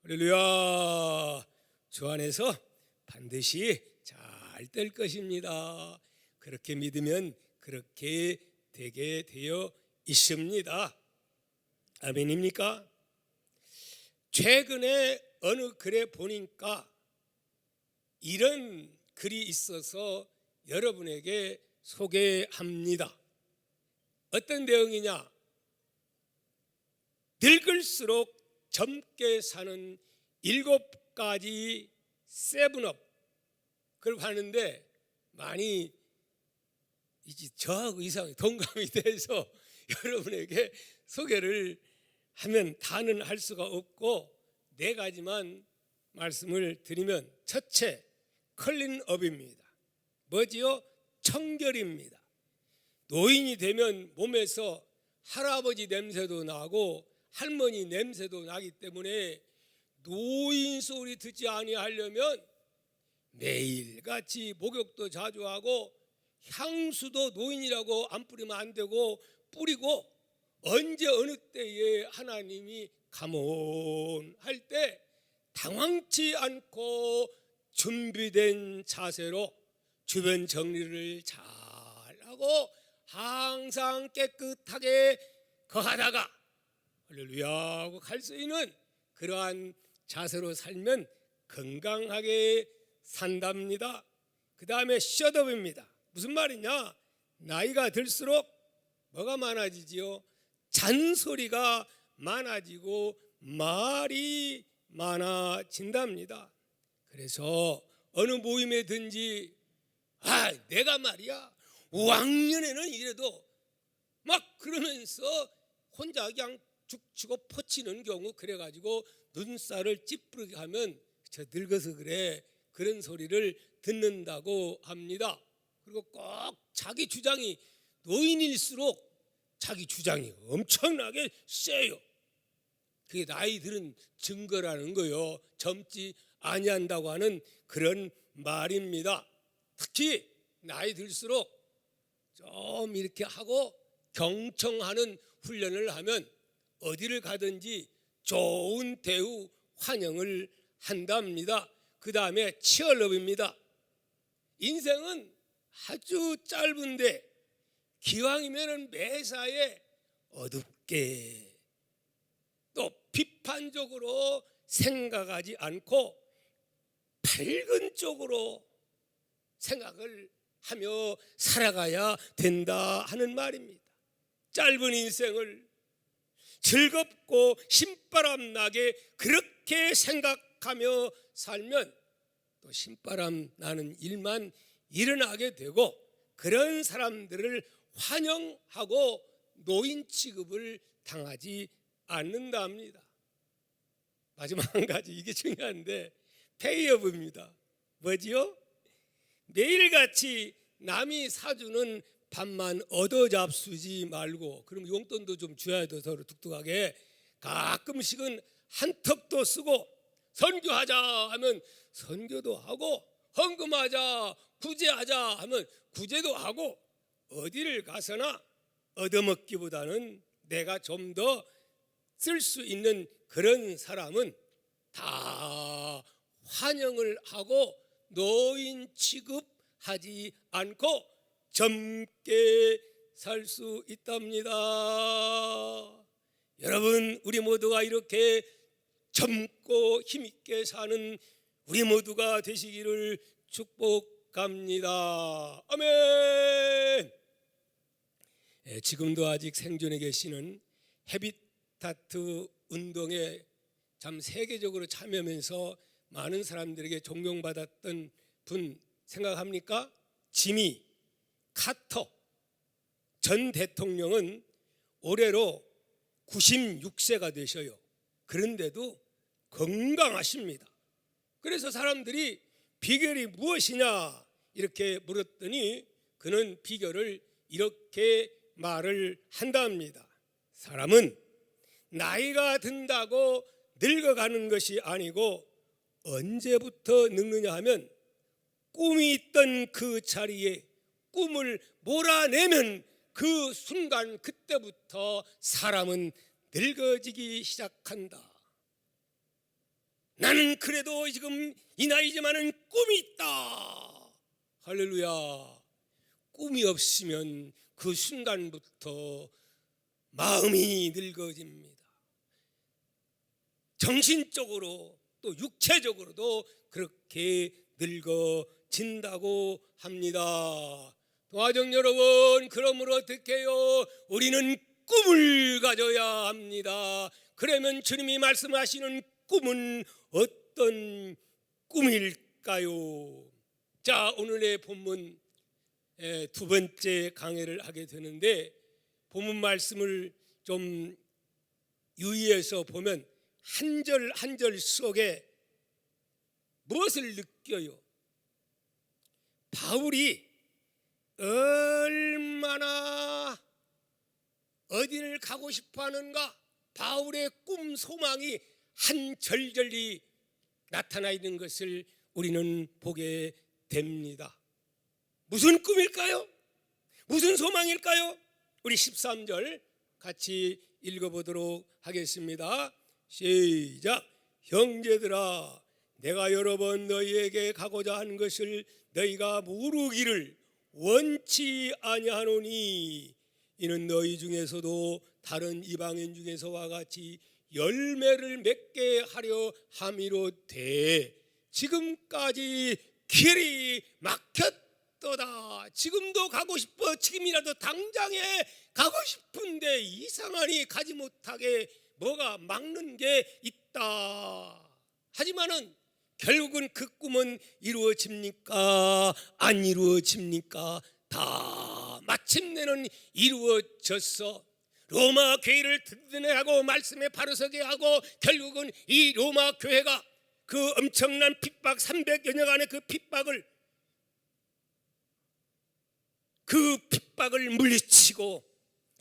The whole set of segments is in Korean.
할렐루야. 주 안에서 반드시 잘 될 것입니다. 그렇게 믿으면 그렇게 되게 되어 있습니다. 아멘입니까? 최근에 어느 글에 보니까 이런 글이 있어서 여러분에게 소개합니다. 어떤 내용이냐? 늙을수록 젊게 사는 7가지 세븐업, 그걸 하는데 많이 저하고 이상하게 동감이 돼서 여러분에게 소개를 하면 다는 할 수가 없고 4가지만 말씀을 드리면, 첫째, 클린업입니다. 뭐지요? 청결입니다. 노인이 되면 몸에서 할아버지 냄새도 나고 할머니 냄새도 나기 때문에 노인 소리 듣지 아니하려면 매일같이 목욕도 자주 하고 향수도 노인이라고 안 뿌리면 안 되고 뿌리고, 언제 어느 때에 하나님이 가문할 때 당황치 않고 준비된 자세로 주변 정리를 잘 하고 항상 깨끗하게 거하다가 할렐루야 하고 갈 수 있는 그러한 자세로 살면 건강하게 산답니다. 그 다음에 셧업입니다. 무슨 말이냐? 나이가 들수록 뭐가 많아지지요? 잔소리가 많아지고 말이 많아진답니다. 그래서 어느 모임에든지 내가 말이야 왕년에는 이래도 막 그러면서 혼자 그냥 죽치고 퍼치는 경우, 그래가지고 눈살을 찌푸리게 하면 저 늙어서 그래, 그런 소리를 듣는다고 합니다. 그리고 꼭 자기 주장이, 노인일수록 자기 주장이 엄청나게 세요. 그게 나이 들은 증거라는 거요. 젊지 아니한다고 하는 그런 말입니다. 특히 나이 들수록 좀 이렇게 하고 경청하는 훈련을 하면 어디를 가든지 좋은 대우 환영을 한답니다. 그 다음에 치얼럽입니다. 인생은 아주 짧은데 기왕이면 매사에 어둡게 또 비판적으로 생각하지 않고 밝은 쪽으로 생각을 하며 살아가야 된다 하는 말입니다. 짧은 인생을 즐겁고 신바람 나게 그렇게 생각하며 살면 또 신바람 나는 일만 일어나게 되고, 그런 사람들을 환영하고 노인 취급을 당하지 않는다 합니다. 마지막 한 가지, 이게 중요한데 페이업입니다. 뭐지요? 매일같이 남이 사주는 밥만 얻어 잡수지 말고, 그럼 용돈도 좀 줘야 돼. 서로 뚝뚝하게 가끔씩은 한턱도 쓰고, 선교하자 하면 선교도 하고, 헌금하자 구제하자 하면 구제도 하고, 어디를 가서나 얻어먹기보다는 내가 좀 더 쓸 수 있는 그런 사람은 다 환영을 하고 노인 취급하지 않고 젊게 살 수 있답니다. 여러분, 우리 모두가 이렇게 젊고 힘있게 사는 우리 모두가 되시기를 축복합니다. 아멘. 지금도 아직 생존해 계시는 헤비타트 운동에 참 세계적으로 참여하면서 많은 사람들에게 존경받았던 분 생각합니까? 지미 카터 전 대통령은 올해로 96세가 되셔요. 그런데도 건강하십니다. 그래서 사람들이 비결이 무엇이냐 이렇게 물었더니 그는 비결을 이렇게 말을 한답니다. 사람은 나이가 든다고 늙어가는 것이 아니고 언제부터 늙느냐 하면 꿈이 있던 그 자리에 꿈을 몰아내면 그 순간 그때부터 사람은 늙어지기 시작한다. 나는 그래도 지금 이 나이지만은 꿈이 있다. 할렐루야. 꿈이 없으면 그 순간부터 마음이 늙어집니다. 정신적으로 또 육체적으로도 그렇게 늙어진다고 합니다. 동화정 여러분, 그러므로 어떻게 해요? 우리는 꿈을 가져야 합니다. 그러면 주님이 말씀하시는 꿈은 어떤 꿈일까요? 자, 오늘의 본문 두 번째 강해를 하게 되는데, 본문 말씀을 좀 유의해서 보면 한 절 한 절 속에 무엇을 느껴요? 바울이 얼마나 어디를 가고 싶어 하는가? 바울의 꿈, 소망이 한 절절히 나타나 있는 것을 우리는 보게 됩니다. 무슨 꿈일까요? 무슨 소망일까요? 우리 13절 같이 읽어보도록 하겠습니다. 시작. 형제들아, 내가 여러 번 너희에게 가고자 하는 것을 너희가 모르기를 원치 아니하노니, 이는 너희 중에서도 다른 이방인 중에서와 같이 열매를 맺게 하려 함이로되 지금까지 길이 막혔도다. 지금도 가고 싶어. 지금이라도 당장에 가고 싶은데 이상하니 가지 못하게 뭐가 막는 게 있다. 하지만은 결국은 그 꿈은 이루어집니까? 안 이루어집니까? 다 마침내는 이루어졌어. 로마 교회를 든든하고 말씀에 바로서게 하고, 결국은 이 로마 교회가 그 엄청난 핍박, 300여 년간의 그 핍박을 물리치고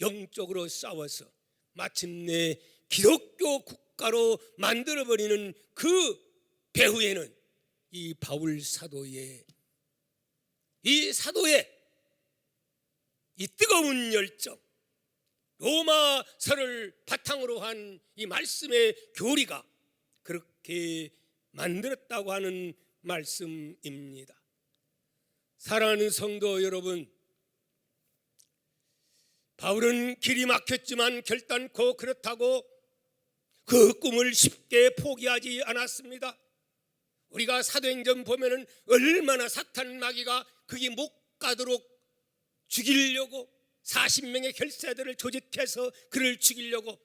영적으로 싸워서 마침내 기독교 국가로 만들어버리는 그 배후에는 이 바울 사도의 이 뜨거운 열정, 로마서를 바탕으로 한 이 말씀의 교리가 그렇게 만들었다고 하는 말씀입니다. 사랑하는 성도 여러분, 바울은 길이 막혔지만 결단코 그렇다고 그 꿈을 쉽게 포기하지 않았습니다. 우리가 사도행전 보면은 얼마나 사탄 마귀가 거기 못 가도록 죽이려고 40명의 결사들을 조직해서 그를 죽이려고,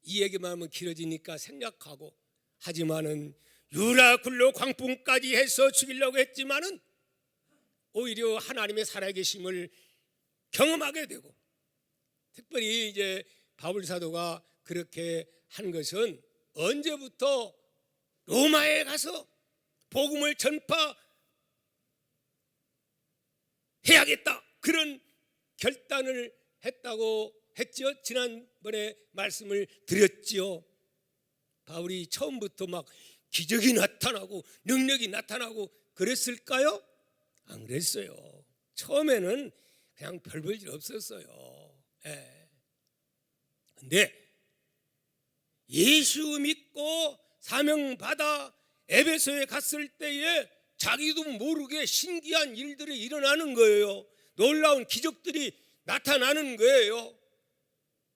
이 얘기만 하면 길어지니까 생략하고, 하지만은 유라굴로 광풍까지 해서 죽이려고 했지만은 오히려 하나님의 살아계심을 경험하게 되고, 특별히 이제 바울 사도가 그렇게 한 것은 언제부터 로마에 가서 복음을 전파해야겠다, 그런 결단을 했다고 했죠. 지난번에 말씀을 드렸지요. 바울이 처음부터 막 기적이 나타나고 능력이 나타나고 그랬을까요? 안 그랬어요. 처음에는 그냥 별 볼 일 없었어요. 근데 예수 믿고 사명받아 에베소에 갔을 때에 자기도 모르게 신기한 일들이 일어나는 거예요. 놀라운 기적들이 나타나는 거예요.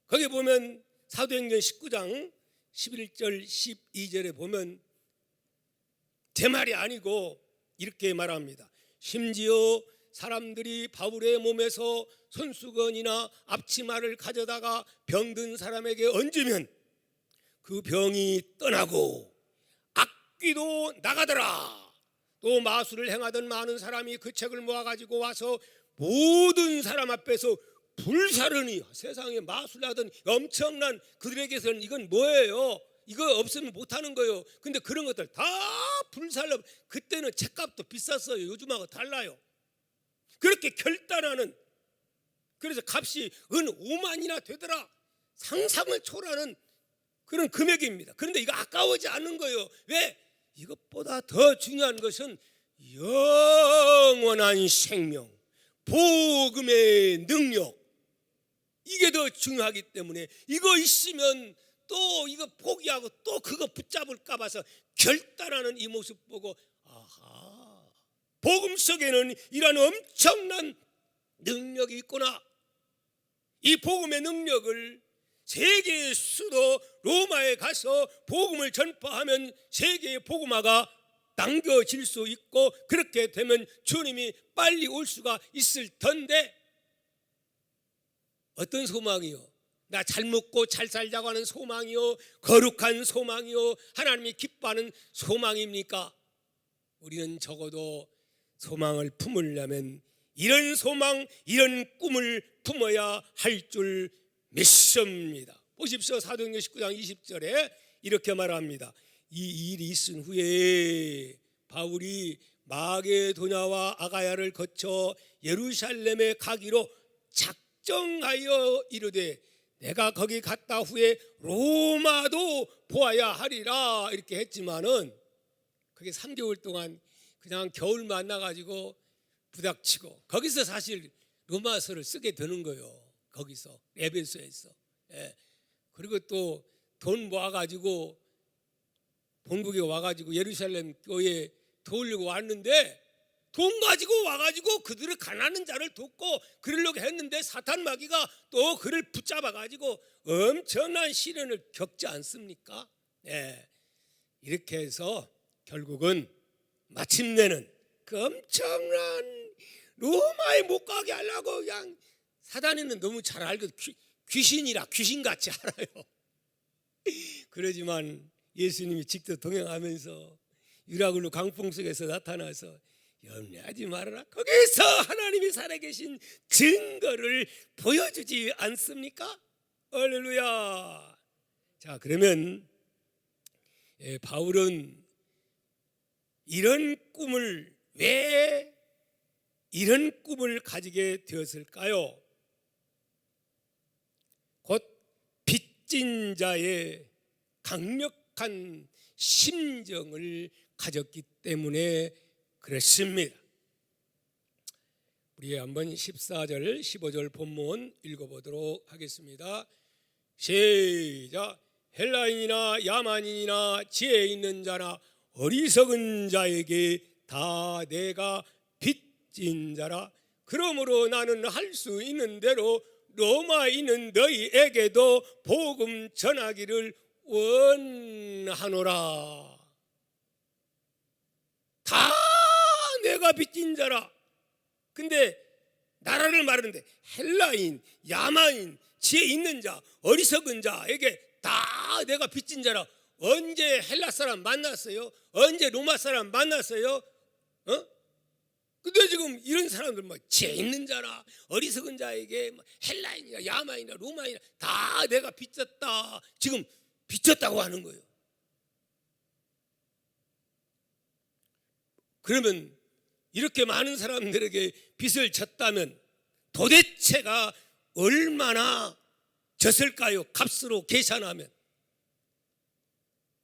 거기 보면 사도행전 19장 11절 12절에 보면 제 말이 아니고 이렇게 말합니다. 심지어 사람들이 바울의 몸에서 손수건이나 앞치마를 가져다가 병든 사람에게 얹으면 그 병이 떠나고 악귀도 나가더라. 또 마술을 행하던 많은 사람이 그 책을 모아가지고 와서 모든 사람 앞에서 불사르니, 세상에 마술하던 엄청난 그들에게서는 이건 뭐예요? 이거 없으면 못하는 거예요. 근데 그런 것들 다 불살려. 그때는 책값도 비쌌어요. 요즘하고 달라요. 그렇게 결단하는, 그래서 값이 은 5만이나 되더라. 상상을 초월하는 그런 금액입니다. 그런데 이거 아까워지 않는 거예요. 왜? 이것보다 더 중요한 것은 영원한 생명, 복음의 능력, 이게 더 중요하기 때문에 이거 있으면 또 이거 포기하고 또 그거 붙잡을까 봐서 결단하는 이 모습 보고 아하, 복음 속에는 이런 엄청난 능력이 있구나. 이 복음의 능력을 세계의 수도 로마에 가서 복음을 전파하면 세계의 복음화가 당겨질 수 있고, 그렇게 되면 주님이 빨리 올 수가 있을 텐데, 어떤 소망이요? 나 잘 먹고 잘 살자고 하는 소망이요? 거룩한 소망이요? 하나님이 기뻐하는 소망입니까? 우리는 적어도 소망을 품으려면 이런 소망, 이런 꿈을 품어야 할 줄 믿습니다. 보십시오. 사도행전 19장 20절에 이렇게 말합니다. 이 일이 있은 후에 바울이 마게도냐와 아가야를 거쳐 예루살렘에 가기로 작정하여 이르되 내가 거기 갔다 후에 로마도 보아야 하리라, 이렇게 했지만은 그게 3개월 동안 그냥 겨울 만나가지고 부닥치고, 거기서 사실 로마서를 쓰게 되는 거예요. 거기서 에베소에서. 그리고 또 돈 모아가지고 본국에 와가지고 예루살렘 교회에 도우려고 왔는데, 돈 가지고 와가지고 그들을 가난한 자를 돕고 그러려고 했는데 사탄 마귀가 또 그를 붙잡아가지고 엄청난 시련을 겪지 않습니까? 이렇게 해서 결국은 마침내는 그 엄청난 로마에 못 가게 하려고 그냥, 사단이는 너무 잘 알고 귀신이라 귀신같이 알아요. 그러지만 예수님이 직접 동행하면서 유라굴로 강풍 속에서 나타나서 염려하지 말아라, 거기서 하나님이 살아계신 증거를 보여주지 않습니까? 할렐루야. 자, 그러면 바울은 왜 이런 꿈을 가지게 되었을까요? 곧 빚진 자의 강력한 심정을 가졌기 때문에 그렇습니다. 우리 한번 14절 15절 본문 읽어보도록 하겠습니다. 시작. 헬라인이나 야만인이나 지혜 있는 자나 어리석은 자에게 다 내가 빚진 자라. 그러므로 나는 할 수 있는 대로 로마에 있는 너희에게도 복음 전하기를 원하노라. 다 내가 빚진 자라. 근데 나라를 말하는데 헬라인, 야만인, 지혜 있는 자, 어리석은 자에게 다 내가 빚진 자라. 언제 헬라 사람 만났어요? 언제 로마 사람 만났어요? 근데 지금 이런 사람들 지혜 있는 자라, 어리석은 자에게 헬라인이나 야만이나 로마이나 다 내가 빚졌다, 지금 빚졌다고 하는 거예요. 그러면 이렇게 많은 사람들에게 빚을 졌다면 도대체가 얼마나 졌을까요? 값으로 계산하면.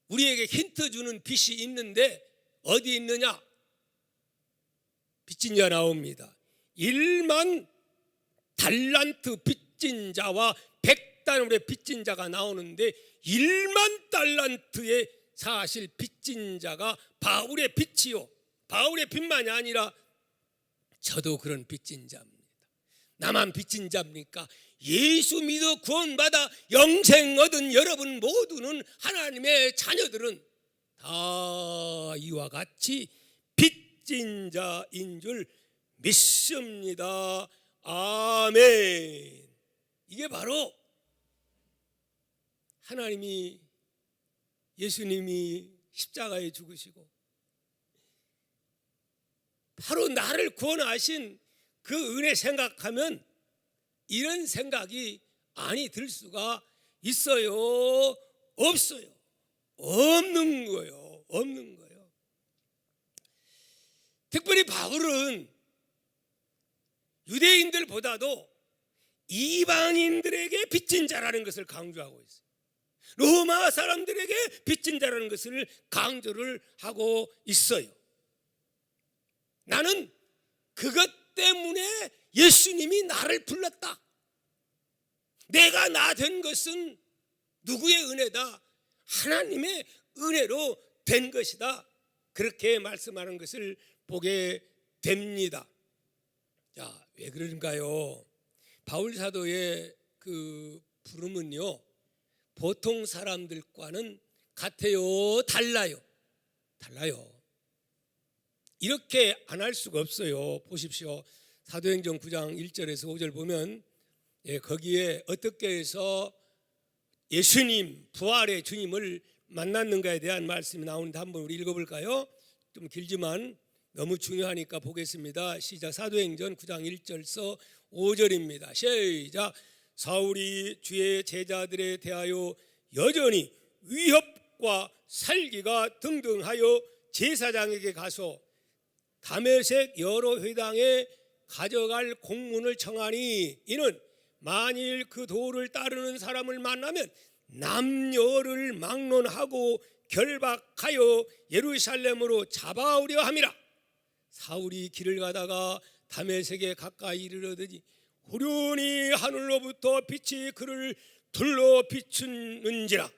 우리에게 힌트 주는 빚이 있는데 어디 있느냐? 빚진 자 나옵니다. 1만 달란트 빚진 자와 100달러의 빚진 자가 나오는데 1만 달란트의 사실 빚진 자가 바울의 빚이요, 바울의 빚만이 아니라 저도 그런 빚진 자입니다. 나만 빚진 자입니까? 예수 믿어 구원받아 영생 얻은 여러분 모두는, 하나님의 자녀들은 다 이와 같이 빚진 자인 줄 믿습니다. 아멘. 이게 바로 하나님이, 예수님이 십자가에 죽으시고 바로 나를 구원하신 그 은혜 생각하면 이런 생각이 아니 들 수가 있어요? 없어요? 없는 거예요. 없는 거예요. 특별히 바울은 유대인들보다도 이방인들에게 빚진 자라는 것을 강조하고 있어요. 로마 사람들에게 빚진 자라는 것을 강조를 하고 있어요. 나는 그것 때문에 예수님이 나를 불렀다. 내가 나 된 것은 누구의 은혜다? 하나님의 은혜로 된 것이다. 그렇게 말씀하는 것을 보게 됩니다. 자, 왜 그런가요? 바울 사도의 그 부름은요, 보통 사람들과는 같아요, 달라요? 달라요. 이렇게 안 할 수가 없어요. 보십시오. 사도행전 9장 1절에서 5절 보면 거기에 어떻게 해서 예수님, 부활의 주님을 만났는가에 대한 말씀이 나오는데 한번 우리 읽어볼까요? 좀 길지만 너무 중요하니까 보겠습니다. 시작. 사도행전 9장 1절서 5절입니다. 시작. 사울이 주의 제자들에 대하여 여전히 위협과 살기가 등등하여 제사장에게 가서 다메섹 여러 회당에 가져갈 공문을 청하니, 이는 만일 그 도를 따르는 사람을 만나면 남녀를 막론하고 결박하여 예루살렘으로 잡아오려 함이라. 사울이 길을 가다가 다메섹에 가까이 이르러더니 후련히 하늘로부터 빛이 그를 둘러 비추는지라.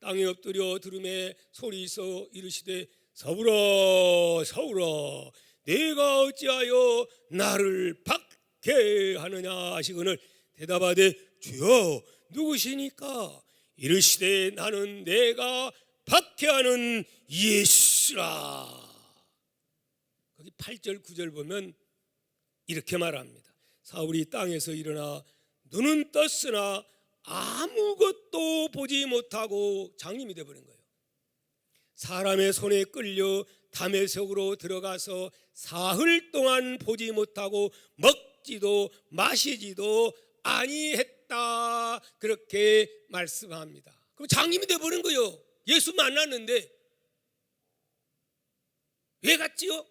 땅에 엎드려 들음에 소리서 이르시되 사울아 사울아 내가 어찌하여 나를 박해하느냐 하시거늘 대답하되 주여 누구시니까? 이르시되 나는 내가 박해하는 예수라. 거기 8절 9절 보면 이렇게 말합니다. 사울이 땅에서 일어나 눈은 떴으나 아무것도 보지 못하고 장님이 되어버린 거예요. 사람의 손에 끌려 다메섹으로 들어가서 사흘 동안 보지 못하고 먹지도 마시지도 아니했다. 그렇게 말씀합니다. 그럼 장님이 되어버린 거예요. 예수 만났는데 왜 갔지요?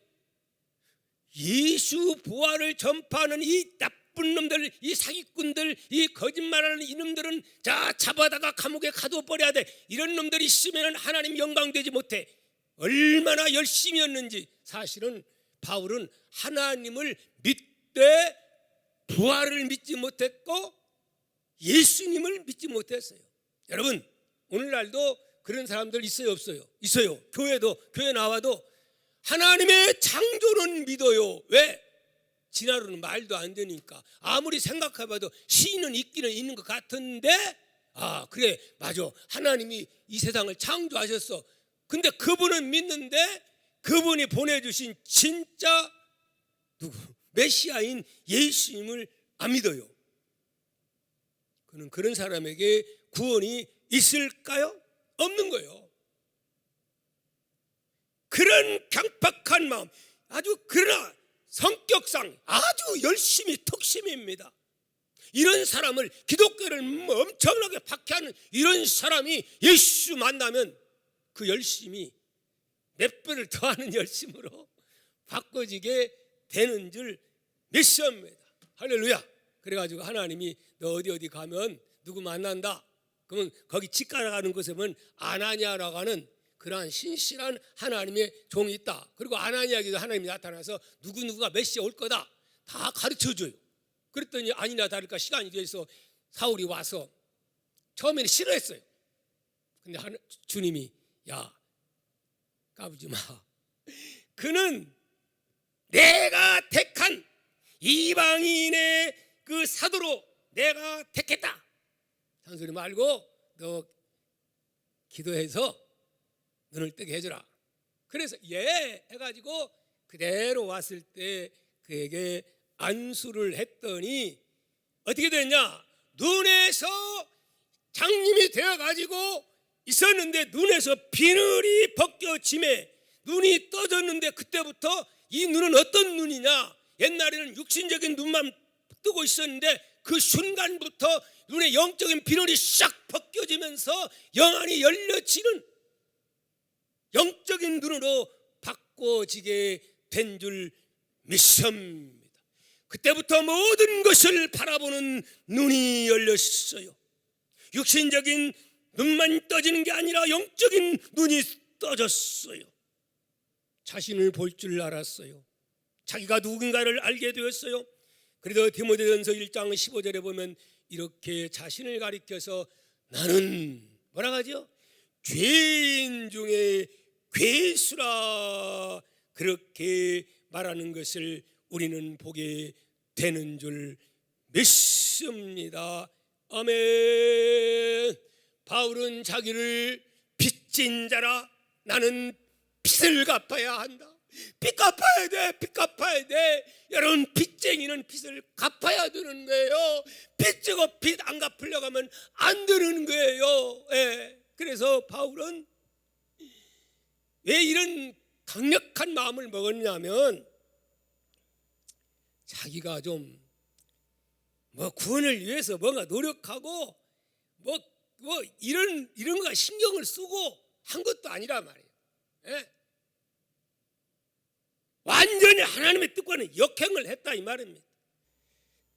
예수 부활을 전파하는 이 나쁜 놈들, 이 사기꾼들, 이 거짓말하는 이놈들은 자 잡아다가 감옥에 가둬버려야 돼. 이런 놈들이 있으면 하나님 영광되지 못해. 얼마나 열심이었는지. 사실은 바울은 하나님을 믿되 부활을 믿지 못했고 예수님을 믿지 못했어요. 여러분, 오늘날도 그런 사람들 있어요, 없어요? 있어요. 교회도, 교회 나와도 하나님의 창조는 믿어요. 왜? 지나로는 말도 안 되니까. 아무리 생각해봐도 시인은 있기는 있는 것 같은데, 아 그래 맞아, 하나님이 이 세상을 창조하셨어. 근데 그분은 믿는데 그분이 보내주신 진짜 누구? 메시아인 예수님을 안 믿어요. 그는 그런 사람에게 구원이 있을까요? 없는 거예요. 그런 강팍한 마음, 아주 그러나 성격상 아주 열심히 특심입니다. 이런 사람을, 기독교를 엄청나게 박해하는 이런 사람이 예수 만나면 그 열심이 몇 배를 더하는 열심으로 바꿔지게 되는 줄 믿습니다. 할렐루야. 그래가지고 하나님이 너 어디 가면 누구 만난다 그러면 거기 집 가라가는 곳에 보면 아나니아라고 하는 그러한 신실한 하나님의 종이 있다. 그리고 아나니아에게도 하나님이 나타나서 누구누구가 메시아 올 거다 다 가르쳐줘요. 그랬더니 아니나 다를까 시간이 돼서 사울이 와서 처음에는 싫어했어요. 근데 주님이 야 까부지 마. 그는 내가 택한 이방인의 그 사도로 내가 택했다. 잔소리 말고 너 기도해서 눈을 뜨게 해주라. 그래서 예 해가지고 그대로 왔을 때 그에게 안수를 했더니 어떻게 됐냐? 눈에서 장님이 되어가지고 있었는데 눈에서 비늘이 벗겨짐에 눈이 떠졌는데, 그때부터 이 눈은 어떤 눈이냐? 옛날에는 육신적인 눈만 뜨고 있었는데 그 순간부터 눈에 영적인 비늘이 싹 벗겨지면서 영안이 열려지는 영적인 눈으로 바꿔지게 된 줄 믿습니다. 그때부터 모든 것을 바라보는 눈이 열렸어요. 육신적인 눈만 떠지는 게 아니라 영적인 눈이 떠졌어요. 자신을 볼 줄 알았어요. 자기가 누군가를 알게 되었어요. 그래도 디모데전서 1장 15절에 보면 이렇게 자신을 가리켜서 나는 뭐라 하죠? 죄인 중에 괴수라, 그렇게 말하는 것을 우리는 보게 되는 줄 믿습니다. 아멘. 바울은 자기를 빚진 자라, 나는 빚을 갚아야 한다. 빚 갚아야 돼. 빚 갚아야 돼. 여러분, 빚쟁이는 빚을 갚아야 되는 거예요. 빚 지고 빚 안 갚으려고 하면 안 되는 거예요. 예. 그래서 바울은 왜 이런 강력한 마음을 먹었냐면, 자기가 좀 구원을 위해서 뭔가 노력하고 이런 거 신경을 쓰고 한 것도 아니란 말이에요. 예? 완전히 하나님의 뜻과는 역행을 했다 이 말입니다.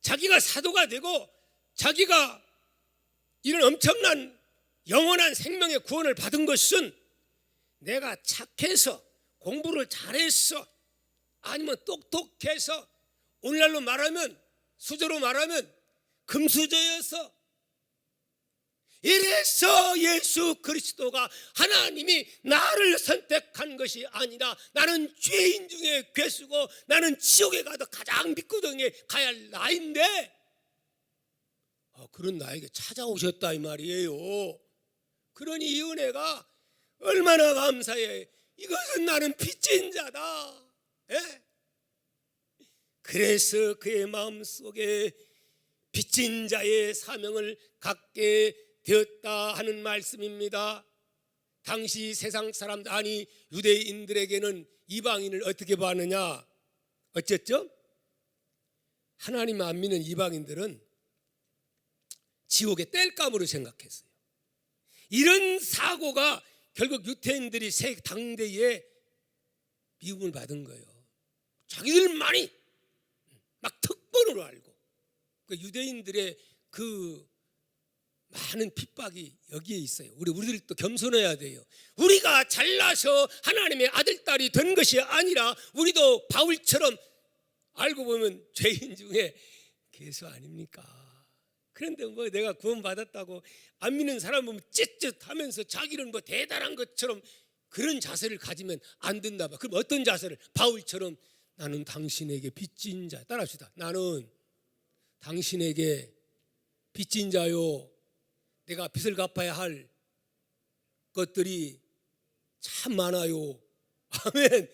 자기가 사도가 되고 자기가 이런 엄청난 영원한 생명의 구원을 받은 것은 내가 착해서, 공부를 잘해서, 아니면 똑똑해서, 오늘날로 말하면, 수저로 말하면 금수저여서, 이래서 예수 그리스도가 하나님이 나를 선택한 것이 아니라 나는 죄인 중에 괴수고 나는 지옥에 가도 가장 밑구덩이에 가야 할 나인데, 그런 나에게 찾아오셨다 이 말이에요. 그러니 이 은혜가 얼마나 감사해. 이것은 나는 빚진 자다. 예? 그래서 그의 마음속에 빚진 자의 사명을 갖게 되었다 하는 말씀입니다. 당시 세상 사람들, 아니 유대인들에게는 이방인을 어떻게 봤느냐? 어쨌죠? 하나님 안 믿는 이방인들은 지옥의 땔감으로 생각했어요. 이런 사고가 결국 유대인들이 새 당대에 미움을 받은 거예요. 자기들만이 막 특권으로 알고, 유대인들의 그 많은 핍박이 여기에 있어요. 우리들도 겸손해야 돼요. 우리가 잘나서 하나님의 아들, 딸이 된 것이 아니라 우리도 바울처럼 알고 보면 죄인 중에 괴수 아닙니까? 그런데 내가 구원받았다고 안 믿는 사람 보면 쯧쯧하면서 자기는 대단한 것처럼 그런 자세를 가지면 안 된다. 그럼 어떤 자세를? 바울처럼 나는 당신에게 빚진 자. 따라합시다. 나는 당신에게 빚진 자요. 내가 빚을 갚아야 할 것들이 참 많아요. 아멘.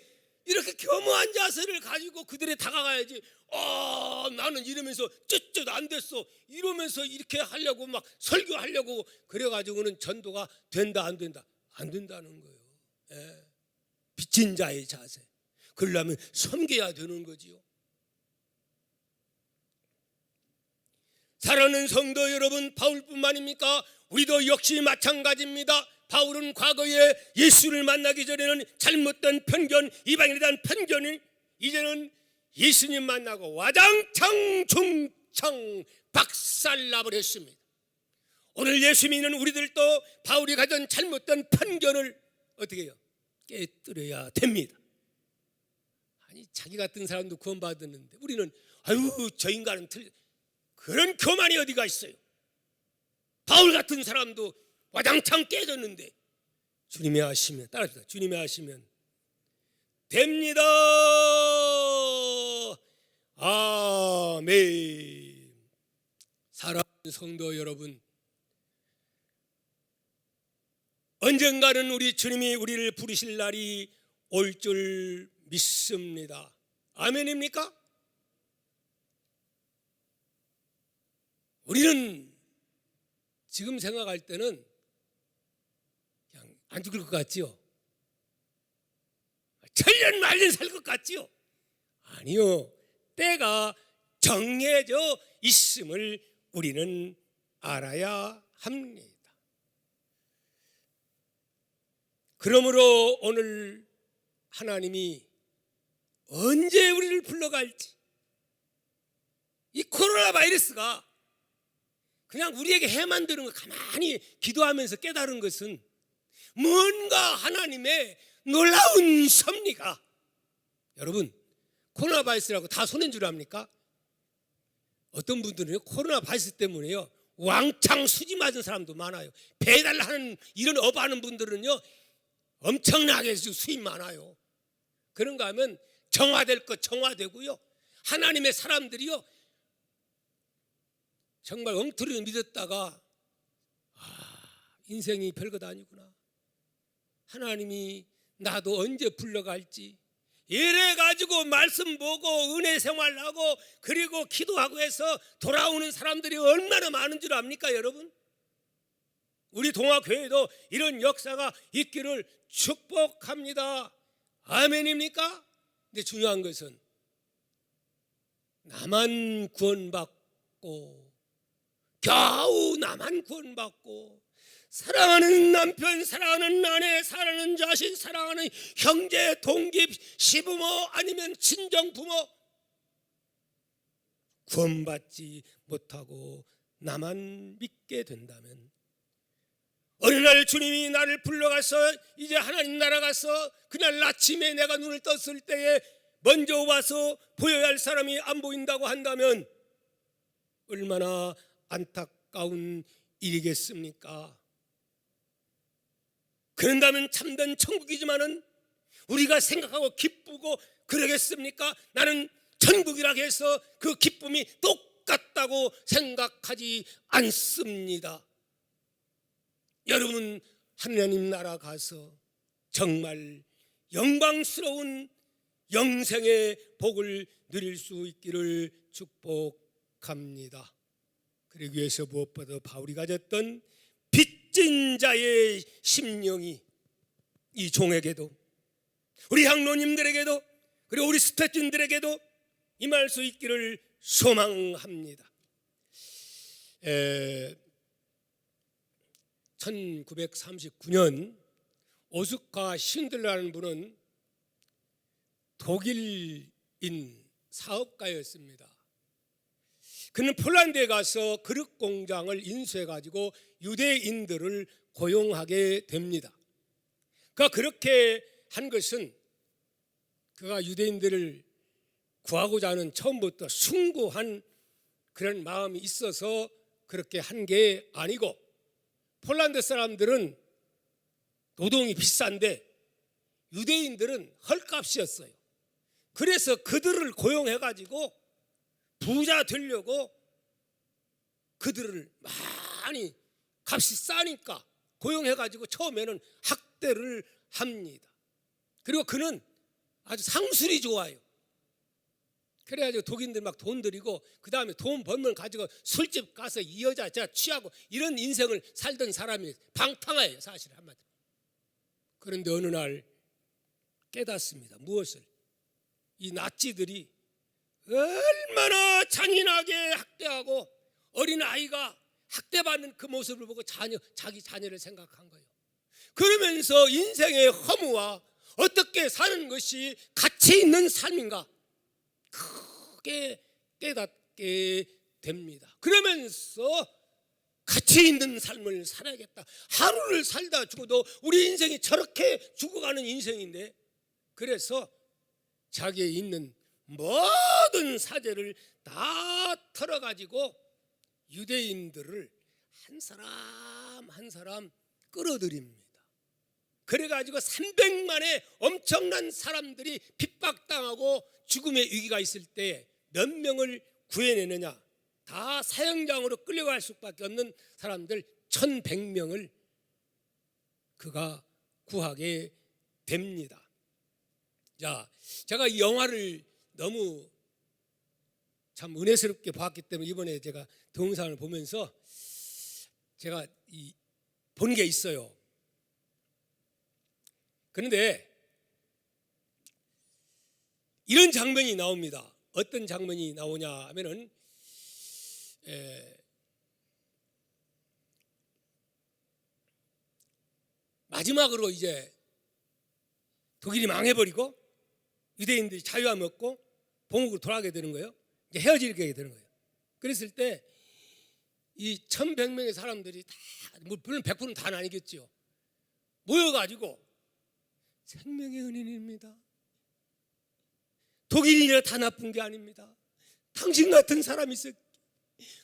이렇게 겸허한 자세를 가지고 그들에 다가가야지. 나는 이러면서 쯧쯧 안 됐어 이러면서 이렇게 하려고 막 설교하려고 그래가지고는 전도가 된다 안 된다? 안 된다는 거예요. 예. 빚진 자의 자세. 그러려면 섬겨야 되는 거지요. 사랑하는 성도 여러분, 바울뿐만입니까? 우리도 역시 마찬가지입니다. 바울은 과거에 예수를 만나기 전에는 잘못된 편견, 이방인에 대한 편견이 이제는 예수님 만나고 와장창 중창 박살나버렸습니다. 오늘 예수 믿는 우리들도 바울이 가진 잘못된 편견을 어떻게 해요? 깨뜨려야 됩니다. 아니, 자기 같은 사람도 구원받았는데 우리는 저 인간은 그런 교만이 어디가 있어요? 바울 같은 사람도 와장창 깨졌는데 주님이 하시면, 따라합시다. 주님이 하시면 됩니다. 아멘. 사랑하는 성도 여러분, 언젠가는 우리 주님이 우리를 부르실 날이 올 줄 믿습니다. 아멘입니까? 우리는 지금 생각할 때는 그냥 안 죽을 것 같지요? 천년 만년 살 것 같지요? 아니요. 때가 정해져 있음을 우리는 알아야 합니다. 그러므로 오늘 하나님이 언제 우리를 불러갈지, 이 코로나 바이러스가 그냥 우리에게 해 만드는 거 가만히 기도하면서 깨달은 것은 뭔가 하나님의 놀라운 섭리가, 여러분 코로나 바이러스라고 다 손해인 줄 압니까? 어떤 분들은 코로나 바이러스 때문에요 왕창 수지 맞은 사람도 많아요. 배달하는 이런 업하는 분들은요 엄청나게 수입 많아요. 그런가 하면 정화될 것 정화되고요, 하나님의 사람들이요 정말 엉터리 믿었다가 인생이 별것 아니구나, 하나님이 나도 언제 불러갈지 이래가지고 말씀 보고 은혜 생활하고 그리고 기도하고 해서 돌아오는 사람들이 얼마나 많은 줄 압니까 여러분? 우리 동아교회도 이런 역사가 있기를 축복합니다. 아멘입니까? 근데 중요한 것은 나만 구원받고, 겨우 나만 구원받고, 사랑하는 남편, 사랑하는 아내, 사랑하는 자식, 사랑하는 형제, 동기, 시부모 아니면 친정부모 구원받지 못하고 나만 믿게 된다면, 어느 날 주님이 나를 불러가서 이제 하나님 나라 가서 그날 아침에 내가 눈을 떴을 때에 먼저 와서 보여야 할 사람이 안 보인다고 한다면 얼마나 안타까운 일이겠습니까? 그런다면 참된 천국이지만은 우리가 생각하고 기쁘고 그러겠습니까? 나는 천국이라 해서 그 기쁨이 똑같다고 생각하지 않습니다. 여러분 하나님 나라 가서 정말 영광스러운 영생의 복을 누릴 수 있기를 축복합니다. 그러기 위해서 무엇보다 바울이 가졌던 빚진 자의 심령이 이 종에게도, 우리 향로님들에게도, 그리고 우리 스태준들에게도 임할 수 있기를 소망합니다. 1939년 오스카 신들라는 분은 독일인 사업가였습니다. 그는 폴란드에 가서 그릇 공장을 인수해가지고 유대인들을 고용하게 됩니다. 그가 그렇게 한 것은 그가 유대인들을 구하고자 하는 처음부터 숭고한 그런 마음이 있어서 그렇게 한 게 아니고, 폴란드 사람들은 노동이 비싼데 유대인들은 헐값이었어요. 그래서 그들을 고용해가지고 부자 되려고 그들을 많이 값이 싸니까 고용해가지고 처음에는 학대를 합니다. 그리고 그는 아주 상술이 좋아요. 그래가지고 독인들 막 돈 들이고 그 다음에 돈 벌면 가지고 술집 가서 이 여자 제가 취하고 이런 인생을 살던 사람이 방탕해요, 사실 한마디로. 그런데 어느 날 깨닫습니다. 무엇을? 이 나치들이 얼마나 잔인하게 학대하고 어린아이가 학대받는 그 모습을 보고 자기 자녀를 생각한 거예요. 그러면서 인생의 허무와 어떻게 사는 것이 가치 있는 삶인가 크게 깨닫게 됩니다. 그러면서 가치 있는 삶을 살아야겠다. 하루를 살다 죽어도 우리 인생이 저렇게 죽어가는 인생인데, 그래서 자기의 있는 모든 사재를 다 털어가지고 유대인들을 한 사람 한 사람 끌어들입니다. 그래가지고 300만의 엄청난 사람들이 핍박당하고 죽음의 위기가 있을 때 몇 명을 구해내느냐, 다 사형장으로 끌려갈 수밖에 없는 사람들 1100명을 그가 구하게 됩니다. 자, 제가 이 영화를 너무 참 은혜스럽게 봤기 때문에 이번에 제가 동영상을 보면서 제가 본 게 있어요. 그런데 이런 장면이 나옵니다. 어떤 장면이 나오냐 하면은 마지막으로 이제 독일이 망해버리고 유대인들이 자유함 얻고 본국으로 돌아가게 되는 거예요. 이제 헤어지게 되는 거예요. 그랬을 때 이 1100명의 사람들이 다, 물론 100%는 다 아니겠죠, 모여가지고 생명의 은인입니다. 독일이라 다 나쁜 게 아닙니다. 당신 같은 사람이 있어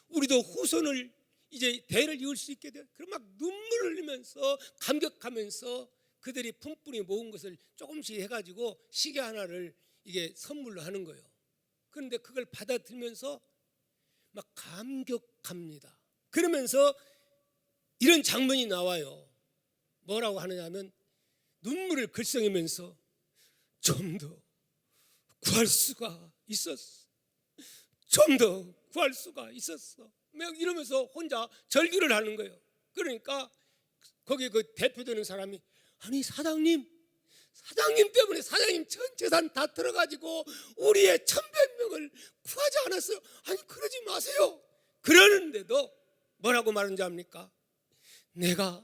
우리도 후손을 이제 대를 이을 수 있게 돼요. 그럼 막 눈물을 흘리면서 감격하면서 그들이 푼뿌리 모은 것을 조금씩 해가지고 시계 하나를 이게 선물로 하는 거예요. 그런데 그걸 받아들면서 막 감격합니다. 그러면서 이런 장면이 나와요. 뭐라고 하느냐면 눈물을 글썽이면서 좀 더 구할 수가 있었어. 좀 더 구할 수가 있었어. 이러면서 혼자 절규를 하는 거예요. 그러니까 거기 그 대표되는 사람이 아니 사장님 때문에 사장님 전 재산 다 들어가지고 우리의 1,100명을 구하지 않았어요. 아니 그러지 마세요. 그러는데도 뭐라고 말하는지 압니까? 내가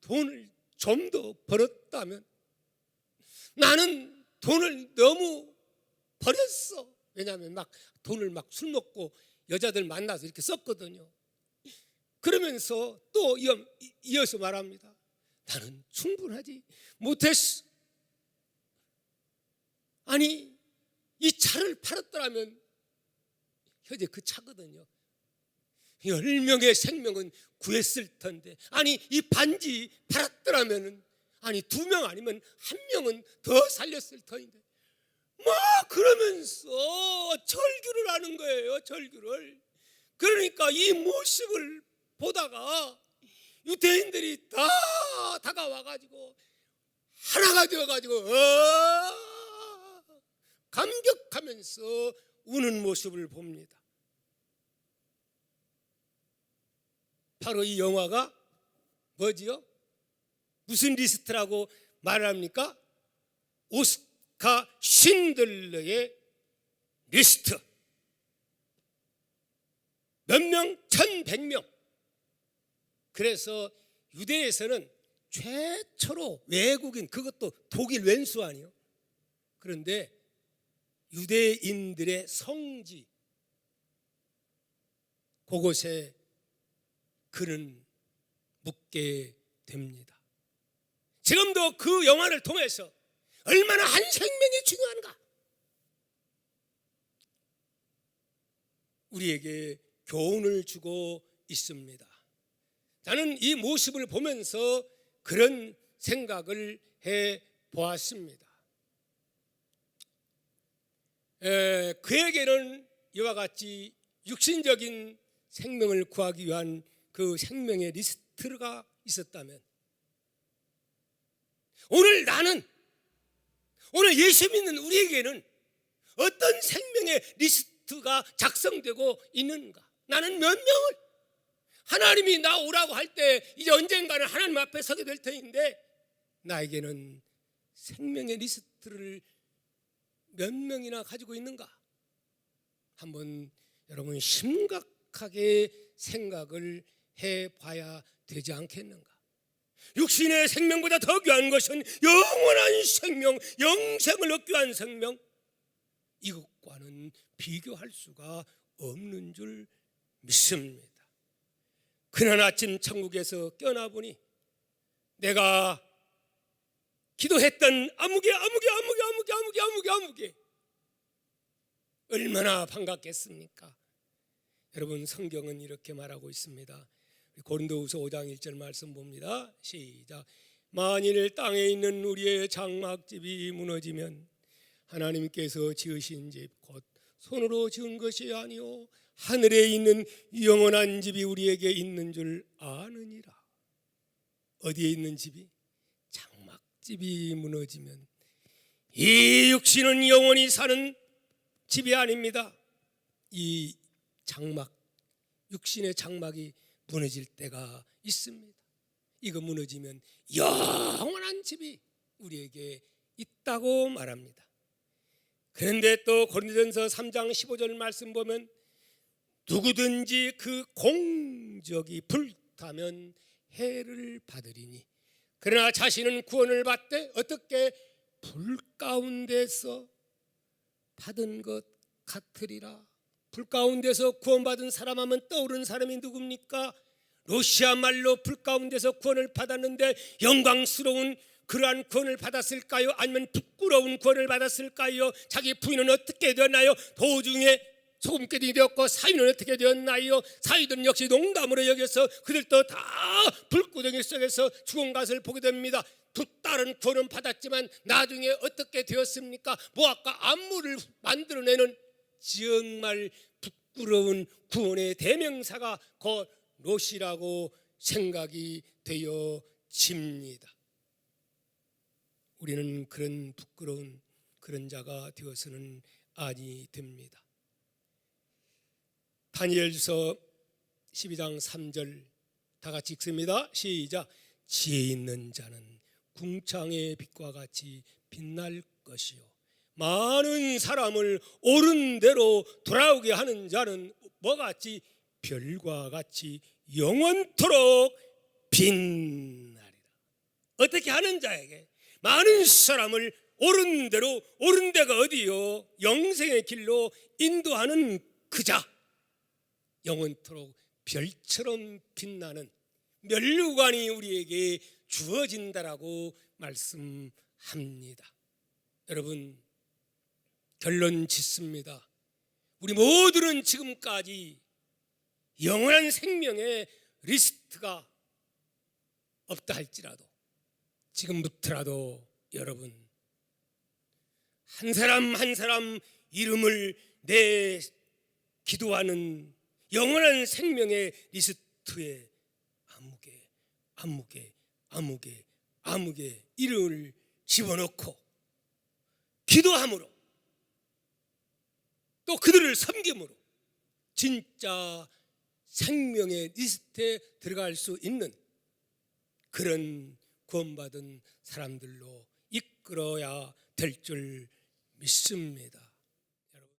돈을 좀 더 벌었다면 나는 돈을 너무 버렸어. 왜냐하면 막 돈을 막 술 먹고 여자들 만나서 이렇게 썼거든요. 그러면서 또 이어서 말합니다. 나는 충분하지 못했어. 아니 이 차를 팔았더라면 현재 그 차거든요. 10명의 생명은 구했을 텐데 아니 이 반지 팔았더라면 아니 2명 아니면 1명은 더 살렸을 터인데 막 그러면서 절규를 하는 거예요. 절규를. 그러니까 이 모습을 보다가 유대인들이 다 다가와가지고 하나가 되어가지고 감격하면서 우는 모습을 봅니다. 바로 이 영화가 뭐지요? 무슨 리스트라고 말합니까? 오스카 쉰들러의 리스트. 몇 명? 1,100명. 그래서 유대에서는 최초로 외국인, 그것도 독일 왼수 아니에요. 그런데 유대인들의 성지, 그곳에 그는 묻게 됩니다. 지금도 그 영화를 통해서 얼마나 한 생명이 중요한가 우리에게 교훈을 주고 있습니다. 나는 이 모습을 보면서 그런 생각을 해 보았습니다. 그에게는 이와 같이 육신적인 생명을 구하기 위한 그 생명의 리스트가 있었다면 오늘 예수 믿는 우리에게는 어떤 생명의 리스트가 작성되고 있는가? 나는 몇 명을 하나님이 나 오라고 할 때 이제 언젠가는 하나님 앞에 서게 될 터인데 나에게는 생명의 리스트를 몇 명이나 가지고 있는가? 한번 여러분 심각하게 생각을 해봐야 되지 않겠는가? 육신의 생명보다 더 귀한 것은 영원한 생명, 영생을 얻기 위한 생명, 이것과는 비교할 수가 없는 줄 믿습니다. 그날 아침 천국에서 깨어나보니 내가 기도했던 아무개 얼마나 반갑겠습니까? 여러분, 성경은 이렇게 말하고 있습니다. 고린도후서 5장 1절 말씀 봅니다. 시작. 만일 땅에 있는 우리의 장막집이 무너지면 하나님께서 지으신 집 곧 손으로 지은 것이 아니요 하늘에 있는 영원한 집이 우리에게 있는 줄 아느니라. 어디에 있는 집이? 장막집이 무너지면 이 육신은 영원히 사는 집이 아닙니다. 이 장막, 육신의 장막이 무너질 때가 있습니다. 이거 무너지면 영원한 집이 우리에게 있다고 말합니다. 그런데 또 고린도전서 3장 15절 말씀 보면 누구든지 그 공적이 불타면 해를 받으리니 그러나 자신은 구원을 받되 어떻게 불 가운데서 받은 것 같으리라. 불 가운데서 구원받은 사람 하면 떠오르는 사람이 누굽니까? 러시아 말로 불 가운데서 구원을 받았는데 영광스러운 그러한 구원을 받았을까요? 아니면 부끄러운 구원을 받았을까요? 자기 부인은 어떻게 되었나요? 도중에 소금깨등이 되었고 사위는 어떻게 되었나요? 사위들은 역시 농담으로 여겨서 그들도 다 불구덩이 속에서 죽은 것을 보게 됩니다. 두 딸은 구원은 받았지만 나중에 어떻게 되었습니까? 모압과 암물을 만들어내는 정말 부끄러운 구원의 대명사가 곧 롯이라고 생각이 되어집니다. 우리는 그런 부끄러운 그런 자가 되어서는 아니 됩니다. 다니엘서 12장 3절 다 같이 읽습니다. 시작. 지혜 있는 자는 궁창의 빛과 같이 빛날 것이요 많은 사람을 옳은 대로 돌아오게 하는 자는 뭐같이? 별과 같이 영원토록 빛나리라. 어떻게 하는 자에게? 많은 사람을 옳은 대로, 옳은 데가 어디요? 영생의 길로 인도하는 그 자, 영원토록 별처럼 빛나는 면류관이 우리에게 주어진다라고 말씀합니다. 여러분, 결론 짓습니다. 우리 모두는 지금까지 영원한 생명의 리스트가 없다 할지라도 지금부터라도 여러분 한 사람 한 사람 이름을 내 기도하는 영원한 생명의 리스트에 아무개 이름을 집어넣고 기도함으로 또 그들을 섬김으로 진짜 생명의 리스트에 들어갈 수 있는 그런 구원받은 사람들로 이끌어야 될 줄 믿습니다.